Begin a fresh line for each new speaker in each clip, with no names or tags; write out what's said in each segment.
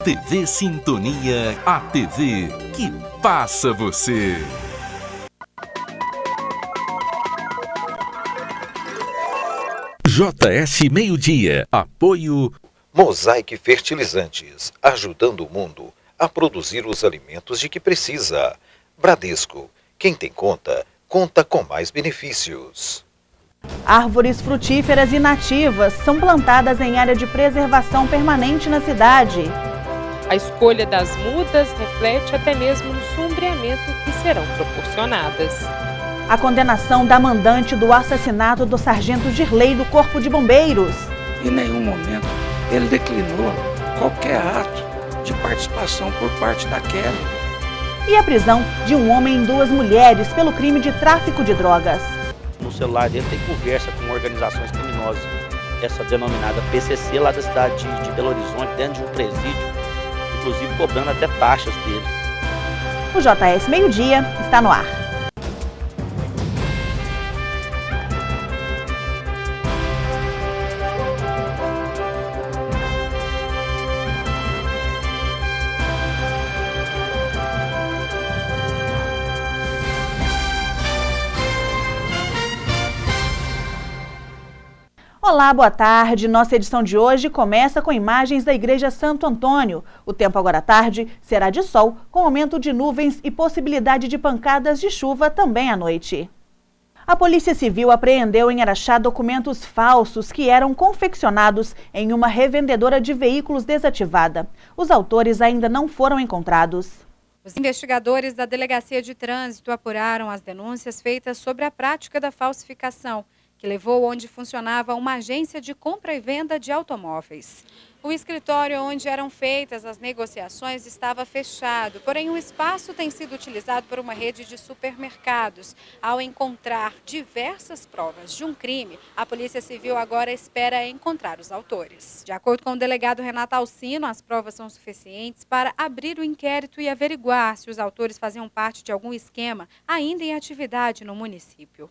TV Sintonia, a TV que passa você. JS Meio-Dia, apoio
Mosaic Fertilizantes, ajudando o mundo a produzir os alimentos de que precisa. Bradesco, quem tem conta, conta com mais benefícios.
Árvores frutíferas e nativas são plantadas em área de preservação permanente na cidade.
A escolha das mudas reflete até mesmo o sombreamento que serão proporcionadas.
A condenação da mandante do assassinato do sargento Girley do Corpo de Bombeiros.
Em nenhum momento ele declinou qualquer ato de participação por parte daquela.
E a prisão de um homem e 2 mulheres pelo crime de tráfico de drogas.
No celular dele tem conversa com organizações criminosas, essa denominada PCC lá da cidade de Belo Horizonte, dentro de um presídio, inclusive cobrando até taxas dele.
O JS Meio-Dia está no ar. Olá, boa tarde. Nossa edição de hoje começa com imagens da Igreja Santo Antônio. O tempo agora à tarde será de sol, com aumento de nuvens e possibilidade de pancadas de chuva também à noite. A Polícia Civil apreendeu em Araxá documentos falsos que eram confeccionados em uma revendedora de veículos desativada. Os autores ainda não foram encontrados.
Os investigadores da Delegacia de Trânsito apuraram as denúncias feitas sobre a prática da falsificação, que levou onde funcionava uma agência de compra e venda de automóveis. O escritório onde eram feitas as negociações estava fechado, porém o espaço tem sido utilizado por uma rede de supermercados. Ao encontrar diversas provas de um crime, a Polícia Civil agora espera encontrar os autores. De acordo com o delegado Renato Alcino, as provas são suficientes para abrir o inquérito e averiguar se os autores faziam parte de algum esquema ainda em atividade no município.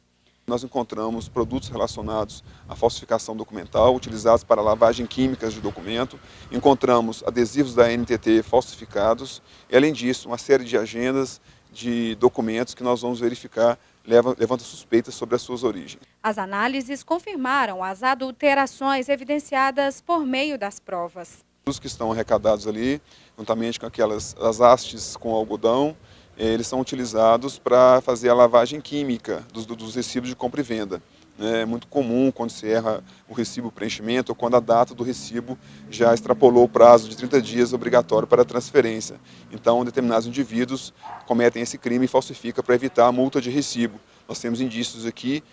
Nós encontramos produtos relacionados à falsificação documental, utilizados para lavagem química de documento. Encontramos adesivos da NTT falsificados e, além disso, uma série de agendas de documentos que nós vamos verificar, levanta suspeitas sobre as suas origens.
As análises confirmaram as adulterações evidenciadas por meio das provas.
Os que estão arrecadados ali, juntamente com as hastes com algodão, eles são utilizados para fazer a lavagem química dos recibos de compra e venda. É muito comum quando se erra o recibo preenchimento ou quando a data do recibo já extrapolou o prazo de 30 dias obrigatório para a transferência. Então, determinados indivíduos cometem esse crime e falsificam para evitar a multa de recibo. Nós temos indícios aqui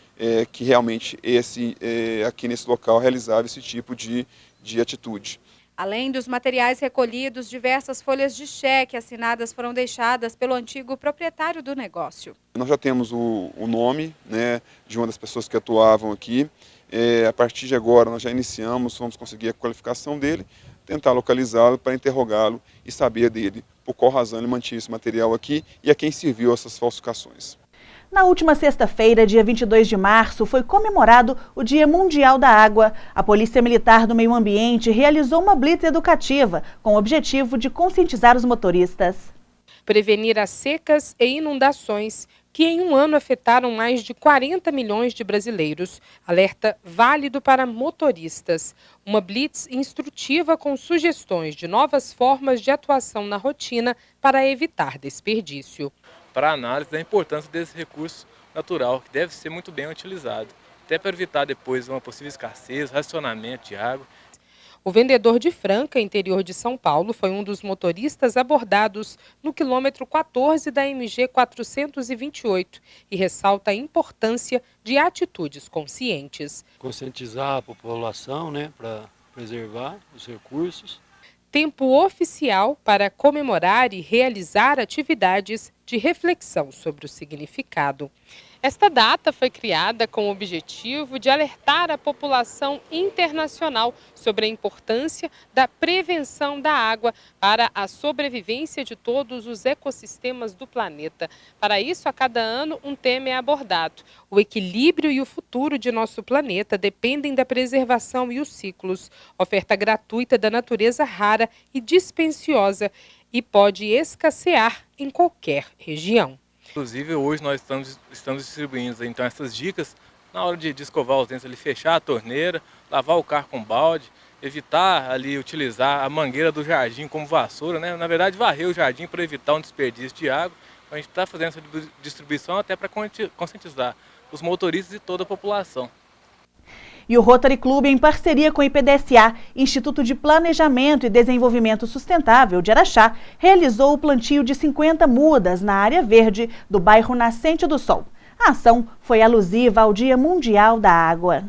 que realmente aqui nesse local realizava esse tipo de atitude.
Além dos materiais recolhidos, diversas folhas de cheque assinadas foram deixadas pelo antigo proprietário do negócio.
Nós já temos o nome, né, de uma das pessoas que atuavam aqui. A partir de agora nós já iniciamos, vamos conseguir a qualificação dele, tentar localizá-lo para interrogá-lo e saber dele por qual razão ele mantinha esse material aqui e a quem serviu essas falsificações.
Na última sexta-feira, dia 22 de março, foi comemorado o Dia Mundial da Água. A Polícia Militar do Meio Ambiente realizou uma blitz educativa com o objetivo de conscientizar os motoristas.
Prevenir as secas e inundações que em um ano afetaram mais de 40 milhões de brasileiros. Alerta válido para motoristas. Uma blitz instrutiva com sugestões de novas formas de atuação na rotina para evitar desperdício.
Para a análise da importância desse recurso natural, que deve ser muito bem utilizado, até para evitar depois uma possível escassez, racionamento de água.
O vendedor de Franca, interior de São Paulo, foi um dos motoristas abordados no quilômetro 14 da MG 428 e ressalta a importância de atitudes conscientes.
Conscientizar a população, para preservar os recursos.
Tempo oficial para comemorar e realizar atividades de reflexão sobre o significado. Esta data foi criada com o objetivo de alertar a população internacional sobre a importância da prevenção da água para a sobrevivência de todos os ecossistemas do planeta. Para isso, a cada ano, um tema é abordado. O equilíbrio e o futuro de nosso planeta dependem da preservação e os ciclos. Oferta gratuita da natureza rara e dispendiosa e pode escassear em qualquer região.
Inclusive, hoje nós estamos distribuindo então essas dicas na hora de escovar os dentes, ali, fechar a torneira, lavar o carro com balde, evitar ali utilizar a mangueira do jardim como vassoura, né? Na verdade, varrer o jardim para evitar um desperdício de água. A gente está fazendo essa distribuição até para conscientizar os motoristas e toda a população.
E o Rotary Club, em parceria com o IPDSA, Instituto de Planejamento e Desenvolvimento Sustentável de Araxá, realizou o plantio de 50 mudas na área verde do bairro Nascente do Sol. A ação foi alusiva ao Dia Mundial da Água.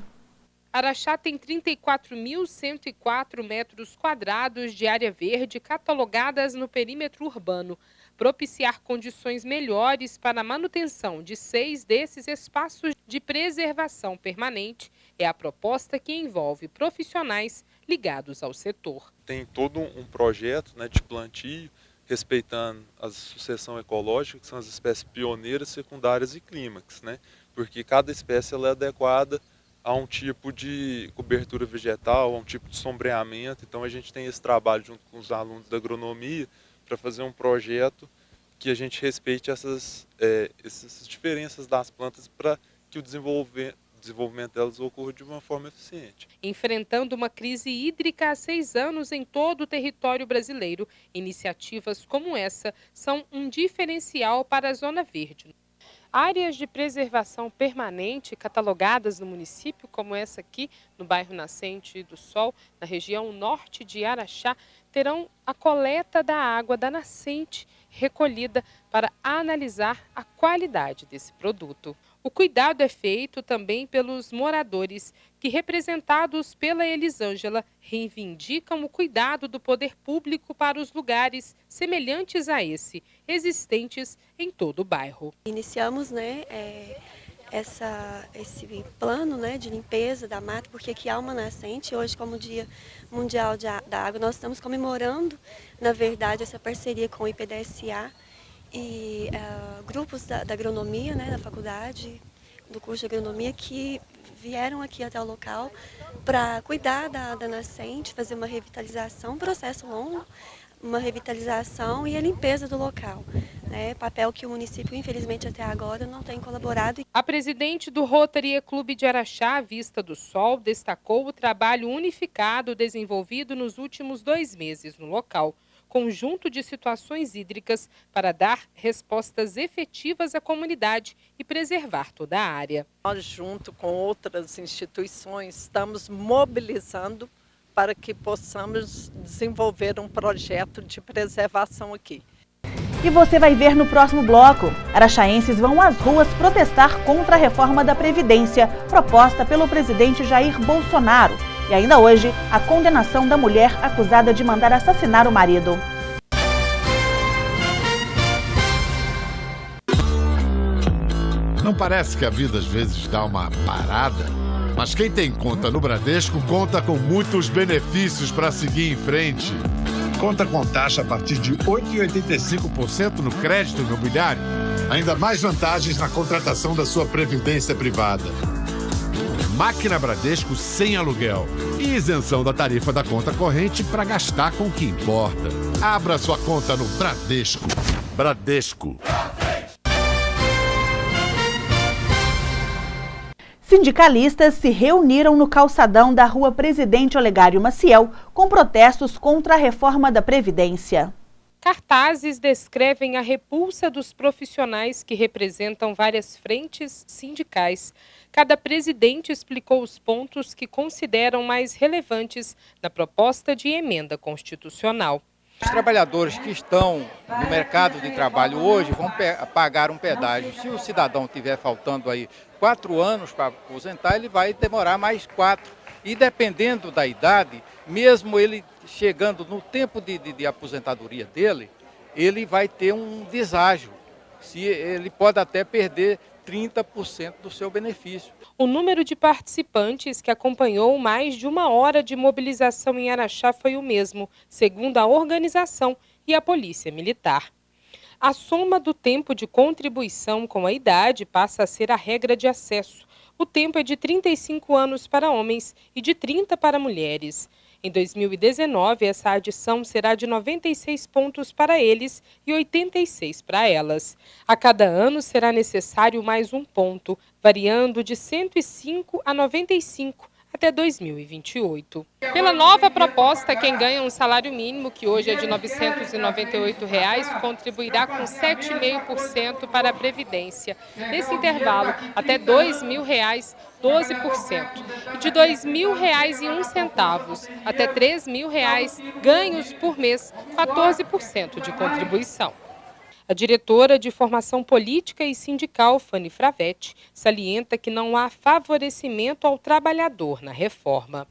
Araxá tem 34.104 metros quadrados de área verde catalogadas no perímetro urbano. Propiciar condições melhores para a manutenção de 6 desses espaços de preservação permanente é a proposta que envolve profissionais ligados ao setor.
Tem todo um projeto, né, de plantio, respeitando a sucessão ecológica, que são as espécies pioneiras, secundárias e clímax, né? Porque cada espécie ela é adequada a um tipo de cobertura vegetal, a um tipo de sombreamento. Então a gente tem esse trabalho junto com os alunos da agronomia para fazer um projeto que a gente respeite essas diferenças das plantas para que o desenvolvimento delas ocorra de uma forma eficiente.
Enfrentando uma crise hídrica há 6 anos em todo o território brasileiro, iniciativas como essa são um diferencial para a Zona Verde. Áreas de preservação permanente catalogadas no município, como essa aqui, no bairro Nascente do Sol, na região norte de Araxá, terão a coleta da água da nascente recolhida para analisar a qualidade desse produto. O cuidado é feito também pelos moradores, que, representados pela Elisângela, reivindicam o cuidado do poder público para os lugares semelhantes a esse, existentes em todo o bairro.
Iniciamos, esse plano, de limpeza da mata, porque aqui há uma nascente. Hoje, como Dia Mundial da Água, nós estamos comemorando, na verdade, essa parceria com o IPDSA e grupos da agronomia, da faculdade, do curso de agronomia, que vieram aqui até o local para cuidar da nascente, fazer uma revitalização, um processo longo, uma revitalização e a limpeza do local. Papel que o município, infelizmente, até agora não tem colaborado.
A presidente do Rotary Clube de Araxá, Vista do Sol, destacou o trabalho unificado desenvolvido nos últimos 2 meses no local, conjunto de situações hídricas para dar respostas efetivas à comunidade e preservar toda a área.
Nós, junto com outras instituições, estamos mobilizando para que possamos desenvolver um projeto de preservação aqui.
E você vai ver no próximo bloco. Araxaenses vão às ruas protestar contra a reforma da Previdência, proposta pelo presidente Jair Bolsonaro. E ainda hoje, a condenação da mulher acusada de mandar assassinar o marido.
Não parece que a vida às vezes dá uma parada? Mas quem tem conta no Bradesco conta com muitos benefícios para seguir em frente. Conta com taxa a partir de 8,85% no crédito imobiliário. Ainda mais vantagens na contratação da sua previdência privada. Máquina Bradesco sem aluguel. E isenção da tarifa da conta corrente para gastar com o que importa. Abra sua conta no Bradesco. Bradesco.
Sindicalistas se reuniram no calçadão da Rua Presidente Olegário Maciel com protestos contra a reforma da Previdência.
Cartazes descrevem a repulsa dos profissionais que representam várias frentes sindicais. Cada presidente explicou os pontos que consideram mais relevantes na proposta de emenda constitucional.
Os trabalhadores que estão no mercado de trabalho hoje vão pagar um pedágio. Se o cidadão tiver faltando aí 4 anos para aposentar, ele vai demorar mais 4. E dependendo da idade, mesmo ele chegando no tempo de aposentadoria dele, ele vai ter um deságio. Ele pode até perder 30% do seu benefício.
O número de participantes que acompanhou mais de 1 hora de mobilização em Araxá foi o mesmo, segundo a organização e a Polícia Militar. A soma do tempo de contribuição com a idade passa a ser a regra de acesso. O tempo é de 35 anos para homens e de 30 para mulheres. Em 2019, essa adição será de 96 pontos para eles e 86 para elas. A cada ano será necessário mais um ponto, variando de 105 a 95 até 2028. Pela nova proposta, quem ganha um salário mínimo, que hoje é de R$ 998, contribuirá com 7,5% para a Previdência. Nesse intervalo, até R$ 2.000, 12%. E de R$ 2.000,01 até R$ 3.000 ganhos por mês, 14% de contribuição. A diretora de Formação Política e Sindical, Fanny Fravetti, salienta que não há favorecimento ao trabalhador na reforma.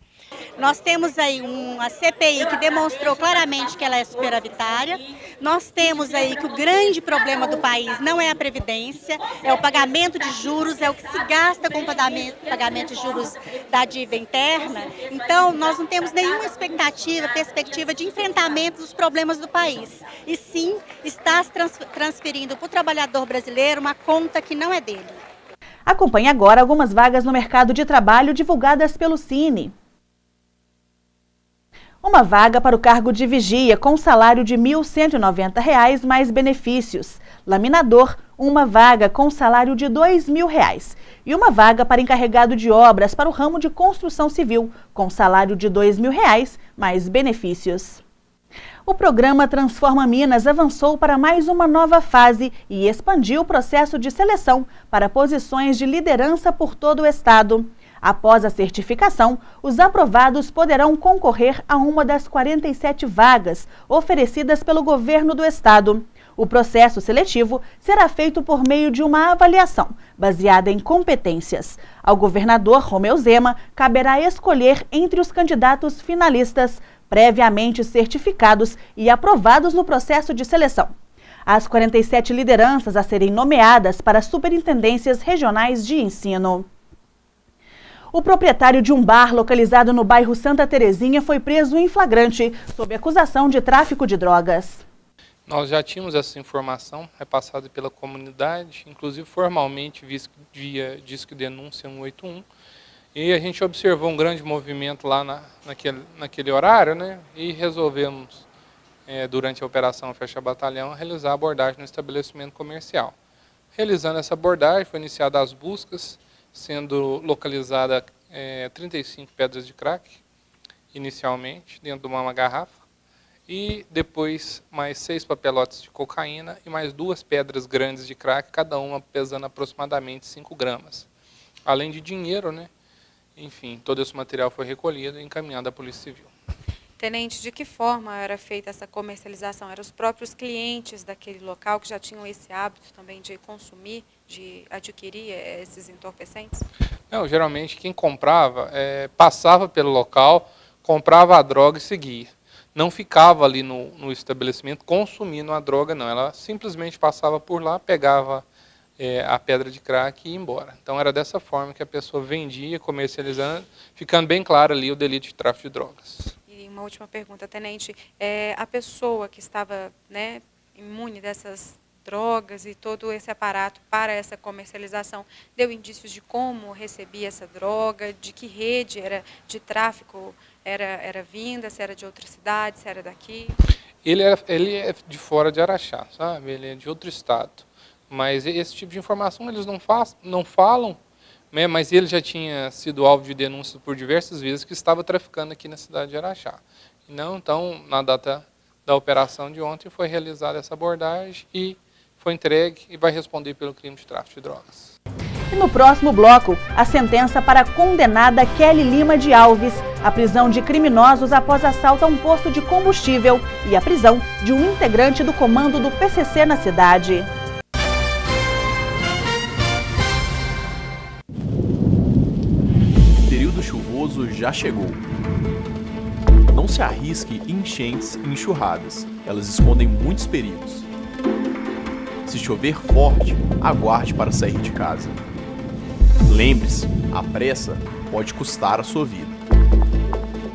Nós temos aí uma CPI que demonstrou claramente que ela é superavitária. Nós temos aí que o grande problema do país não é a Previdência, é o pagamento de juros, é o que se gasta com o pagamento de juros da dívida interna. Então, nós não temos nenhuma perspectiva de enfrentamento dos problemas do país. E sim, está transferindo para o trabalhador brasileiro uma conta que não é dele.
Acompanhe agora algumas vagas no mercado de trabalho divulgadas pelo Cine. Uma vaga para o cargo de vigia com salário de R$ 1.190 mais benefícios. Laminador, uma vaga com salário de R$ 2.000. E uma vaga para encarregado de obras para o ramo de construção civil com salário de R$ 2.000 mais benefícios. O programa Transforma Minas avançou para mais uma nova fase e expandiu o processo de seleção para posições de liderança por todo o estado. Após a certificação, os aprovados poderão concorrer a uma das 47 vagas oferecidas pelo governo do estado. O processo seletivo será feito por meio de uma avaliação baseada em competências. Ao governador Romeu Zema caberá escolher entre os candidatos finalistas previamente certificados e aprovados no processo de seleção. As 47 lideranças a serem nomeadas para superintendências regionais de ensino. O proprietário de um bar localizado no bairro Santa Terezinha foi preso em flagrante, sob acusação de tráfico de drogas.
Nós já tínhamos essa informação repassada pela comunidade, inclusive formalmente via Disque Denúncia 181, e a gente observou um grande movimento lá naquele horário, né? E resolvemos, durante a operação Fecha Batalhão, realizar a abordagem no estabelecimento comercial. Realizando essa abordagem, foi iniciada as buscas, sendo localizada 35 pedras de crack, inicialmente, dentro de uma garrafa, e depois mais 6 papelotes de cocaína e mais 2 pedras grandes de crack, cada uma pesando aproximadamente 5 gramas. Além de dinheiro, né? Enfim, todo esse material foi recolhido e encaminhado à Polícia Civil.
Tenente, de que forma era feita essa comercialização? Eram os próprios clientes daquele local que já tinham esse hábito também de consumir, de adquirir esses entorpecentes?
Não, geralmente quem comprava passava pelo local, comprava a droga e seguia. Não ficava ali no estabelecimento consumindo a droga, não. Ela simplesmente passava por lá, pegava a pedra de crack e ia embora. Então era dessa forma que a pessoa vendia, comercializando, ficando bem claro ali o delito de tráfico de drogas.
E uma última pergunta, tenente, a pessoa que estava, né, imune dessas drogas e todo esse aparato para essa comercialização, deu indícios de como recebia essa droga, de que rede era de tráfico era vinda, se era de outra cidade, se era daqui?
Ele é de fora de Araxá, sabe? Ele é de outro estado. Mas esse tipo de informação eles não falam, né? Mas ele já tinha sido alvo de denúncias por diversas vezes que estava traficando aqui na cidade de Araxá. Então, na data da operação de ontem, foi realizada essa abordagem e foi entregue e vai responder pelo crime de tráfico de drogas.
E no próximo bloco, a sentença para a condenada Kelly Lima de Alves, a prisão de criminosos após assalto a um posto de combustível e a prisão de um integrante do comando do PCC na cidade.
O período chuvoso já chegou. Não se arrisque em enchentes e enxurradas, elas escondem muitos perigos. Se chover forte, aguarde para sair de casa. Lembre-se, a pressa pode custar a sua vida.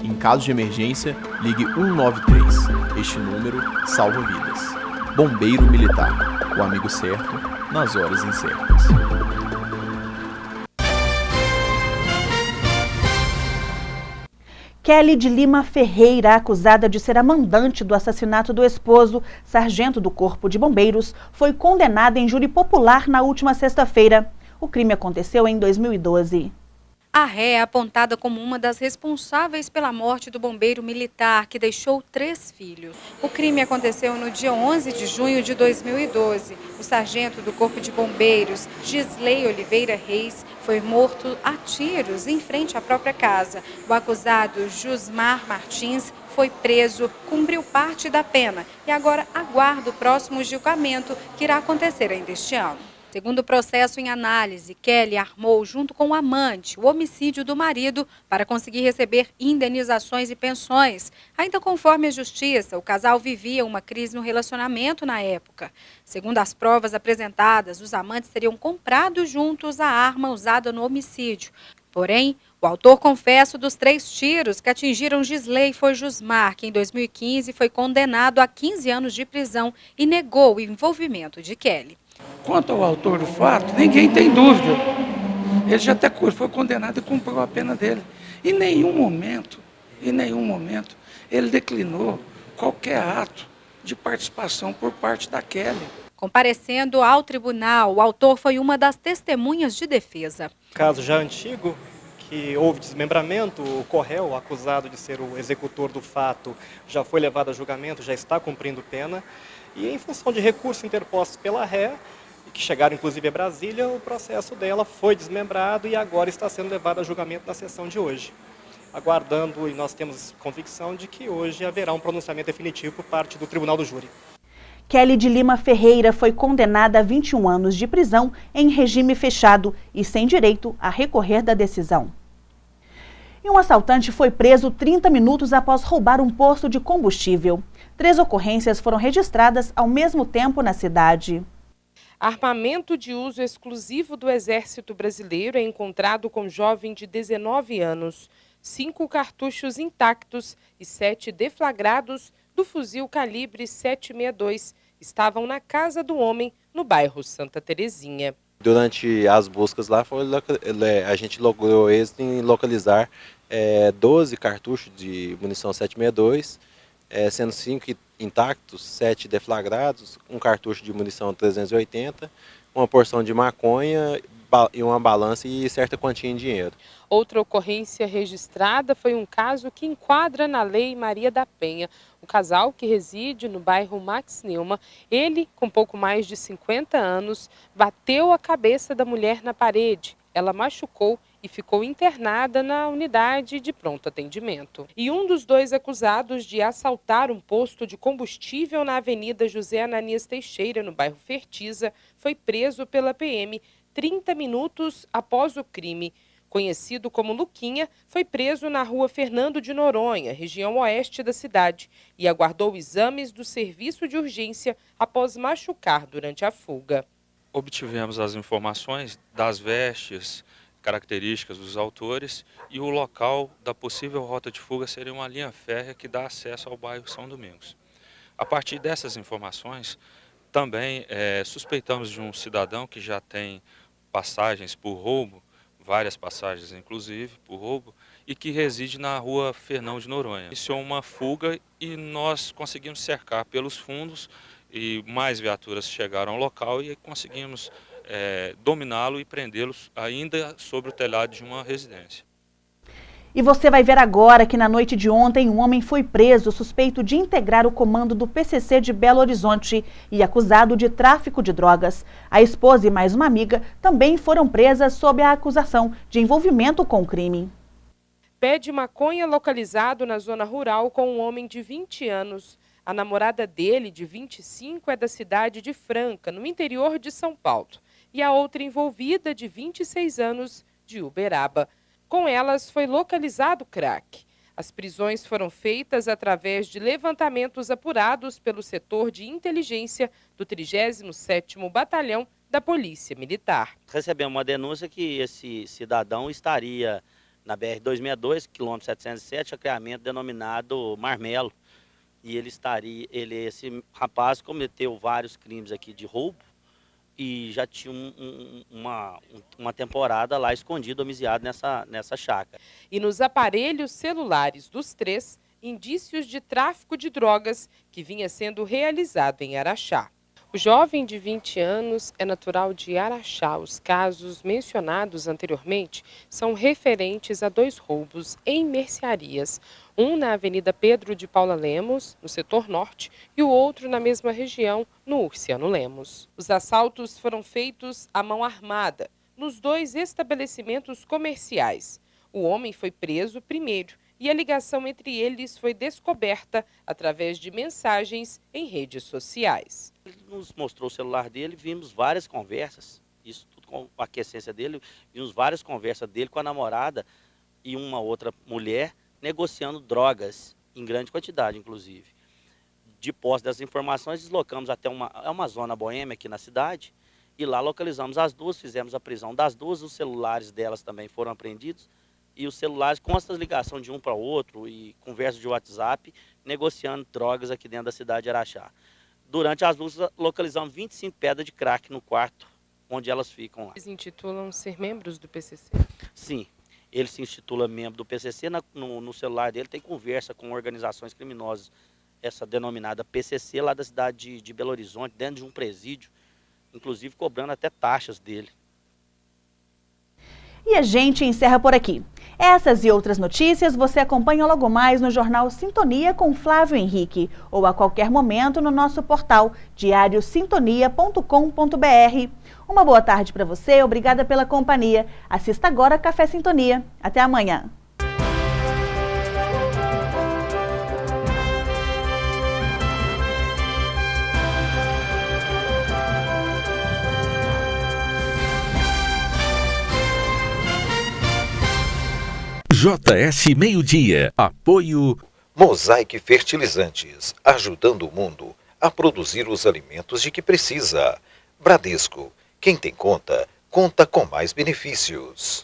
Em caso de emergência, ligue 193. Este número salva vidas. Bombeiro Militar, o amigo certo nas horas incertas.
Kelly de Lima Ferreira, acusada de ser a mandante do assassinato do esposo, sargento do Corpo de Bombeiros, foi condenada em júri popular na última sexta-feira. O crime aconteceu em 2012.
A ré é apontada como uma das responsáveis pela morte do bombeiro militar, que deixou 3 filhos. O crime aconteceu no dia 11 de junho de 2012. O sargento do Corpo de Bombeiros, Gisley Oliveira Reis, foi morto a tiros em frente à própria casa. O acusado, Jusmar Martins, foi preso, cumpriu parte da pena e agora aguarda o próximo julgamento, que irá acontecer ainda este ano. Segundo o processo em análise, Kelly armou, junto com o amante, o homicídio do marido para conseguir receber indenizações e pensões. Ainda conforme a justiça, o casal vivia uma crise no relacionamento na época. Segundo as provas apresentadas, os amantes teriam comprado juntos a arma usada no homicídio. Porém, o autor confesso dos 3 tiros que atingiram Gisley foi Jusmar, que em 2015 foi condenado a 15 anos de prisão e negou o envolvimento de Kelly.
Quanto ao autor do fato, ninguém tem dúvida. Ele já até foi condenado e cumpriu a pena dele. Em nenhum momento, ele declinou qualquer ato de participação por parte da Kelly.
Comparecendo ao tribunal, o autor foi uma das testemunhas de defesa.
Caso já antigo, que houve desmembramento, o Corréu, acusado de ser o executor do fato, já foi levado a julgamento, já está cumprindo pena. E em função de recursos interpostos pela ré, que chegaram inclusive a Brasília, o processo dela foi desmembrado e agora está sendo levado a julgamento na sessão de hoje. Aguardando, e nós temos convicção de que hoje haverá um pronunciamento definitivo por parte do Tribunal do Júri.
Kelly de Lima Ferreira foi condenada a 21 anos de prisão em regime fechado e sem direito a recorrer da decisão. E um assaltante foi preso 30 minutos após roubar um posto de combustível. 3 ocorrências foram registradas ao mesmo tempo na cidade.
Armamento de uso exclusivo do Exército Brasileiro é encontrado com jovem de 19 anos. 5 cartuchos intactos e 7 deflagrados do fuzil calibre 7,62 estavam na casa do homem, no bairro Santa Terezinha.
Durante as buscas lá, a gente logrou êxito em localizar 12 cartuchos de munição 7,62, sendo 5 intactos, 7 deflagrados, um cartucho de munição 380, uma porção de maconha e uma balança e certa quantia em dinheiro.
Outra ocorrência registrada foi um caso que enquadra na Lei Maria da Penha. O casal, que reside no bairro Max Neumann, ele, com pouco mais de 50 anos, bateu a cabeça da mulher na parede. Ela machucou e ficou internada na unidade de pronto atendimento. E um dos 2 acusados de assaltar um posto de combustível na Avenida José Ananias Teixeira, no bairro Fertiza, foi preso pela PM 30 minutos após o crime. Conhecido como Luquinha, foi preso na rua Fernando de Noronha, região oeste da cidade, e aguardou exames do serviço de urgência após machucar durante a fuga.
Obtivemos as informações das vestes, características dos autores e o local da possível rota de fuga seria uma linha férrea que dá acesso ao bairro São Domingos. A partir dessas informações, também suspeitamos de um cidadão que já tem passagens por roubo, várias passagens inclusive por roubo, e que reside na rua Fernão de Noronha. Iniciou uma fuga e nós conseguimos cercar pelos fundos e mais viaturas chegaram ao local e conseguimos dominá-lo e prendê-los ainda sobre o telhado de uma residência.
E você vai ver agora que na noite de ontem um homem foi preso suspeito de integrar o comando do PCC de Belo Horizonte e acusado de tráfico de drogas. A esposa e mais uma amiga também foram presas sob a acusação de envolvimento com o crime.
Pé de maconha localizado na zona rural com um homem de 20 anos. A namorada dele, de 25, é da cidade de Franca, no interior de São Paulo. E a outra envolvida, de 26 anos, de Uberaba. Com elas foi localizado crack. As prisões foram feitas através de levantamentos apurados pelo setor de inteligência do 37º Batalhão da Polícia Militar.
Recebemos uma denúncia que esse cidadão estaria na BR-262, quilômetro 707, acreamento denominado Marmelo. E esse rapaz cometeu vários crimes aqui de roubo e já tinha uma temporada lá escondido, homiziado nessa chácara.
E nos aparelhos celulares dos três, indícios de tráfico de drogas que vinha sendo realizado em Araxá. O jovem de 20 anos é natural de Araxá. Os casos mencionados anteriormente são referentes a 2 roubos em mercearias. Um na Avenida Pedro de Paula Lemos, no setor norte, e o outro na mesma região, no Urciano Lemos. Os assaltos foram feitos à mão armada, nos 2 estabelecimentos comerciais. O homem foi preso primeiro e a ligação entre eles foi descoberta através de mensagens em redes sociais.
Ele nos mostrou o celular dele, vimos várias conversas, isso tudo com a aquiescência dele, vimos várias conversas dele com a namorada e uma outra mulher negociando drogas, em grande quantidade, inclusive. De posse dessas informações, deslocamos até uma zona boêmia aqui na cidade e lá localizamos as 2, fizemos a prisão das 2, os celulares delas também foram apreendidos e os celulares constam ligação de um para o outro e conversa de WhatsApp, negociando drogas aqui dentro da cidade de Araxá. Durante as luzes, localizamos 25 pedras de crack no quarto onde elas ficam lá.
Eles intitulam ser membros do PCC?
Sim. Ele se intitula membro do PCC, no celular dele tem conversa com organizações criminosas, essa denominada PCC, lá da cidade de Belo Horizonte, dentro de um presídio, inclusive cobrando até taxas dele.
E a gente encerra por aqui. Essas e outras notícias você acompanha logo mais no Jornal Sintonia com Flávio Henrique ou a qualquer momento no nosso portal diariosintonia.com.br. Uma boa tarde para você, obrigada pela companhia. Assista agora Café Sintonia. Até amanhã.
JS Meio-Dia. Apoio
Mosaic Fertilizantes, ajudando o mundo a produzir os alimentos de que precisa. Bradesco, quem tem conta, conta com mais benefícios.